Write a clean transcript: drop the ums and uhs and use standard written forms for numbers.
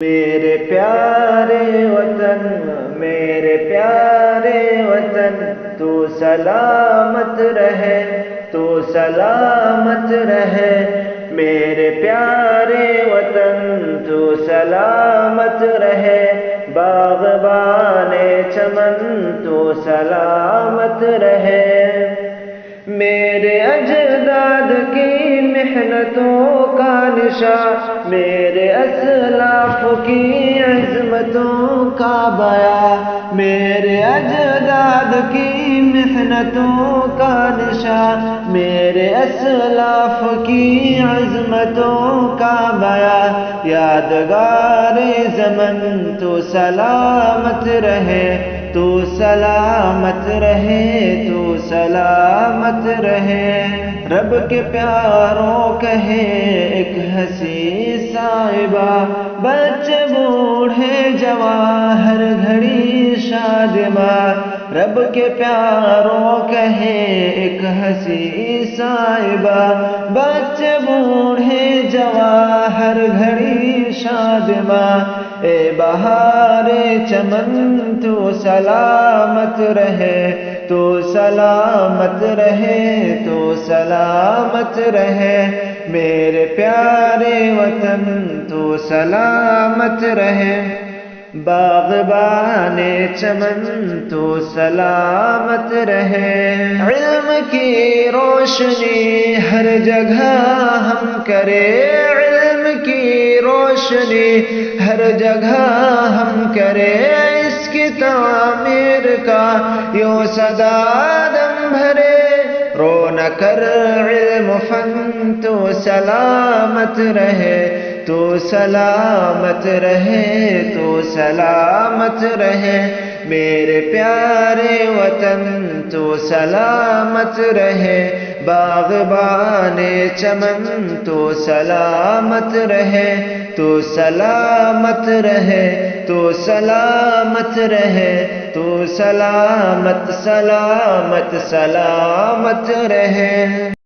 میرے پیارے وطن، میرے پیارے وطن، تو سلامت رہے، تو سلامت رہے۔ میرے پیارے وطن، تو سلامت رہے۔ باغبان چمن، تو سلامت رہے۔ میرے اجداد کی محنتوں کا نشاں، میرے اسلاف کی عظمتوں کا بیان، میرے اجداد کی محنتوں کا نشاں، میرے اسلاف کی عظمتوں کا بیان۔ یادگار زمن، تو سلامت رہے، تو سلامت رہے، تو سلامت رہے۔ رب کے پیاروں کہے ایک ہنسی صاحبہ، بچے بوڑھے جوان ہر گھڑی شادماں۔ رب کے پیاروں کہے ایک ہنسی صاحبہ، بچے بوڑھے جوان ہر گھڑی شادماں۔ اے بہار چمن، تو سلامت رہے، تو سلامت رہے، تو سلامت رہے۔ میرے پیارے وطن، تو سلامت رہے۔ باغبان چمن، تو سلامت رہے۔ علم کی روشنی ہر جگہ ہم کرے، علم کی روشنی ہر جگہ ہم کرے۔ اس کی تعمیر کا یوں صدا دم بھرے۔ رو نہ کر علم فن، تو سلامت رہے، تو سلامت رہے، تو سلامت رہے۔ میرے پیارے وطن، تو سلامت رہے۔ باغبان چمن، تو سلامت رہے، تو سلامت رہے، تو سلامت رہے، تو سلامت سلامت سلامت رہے۔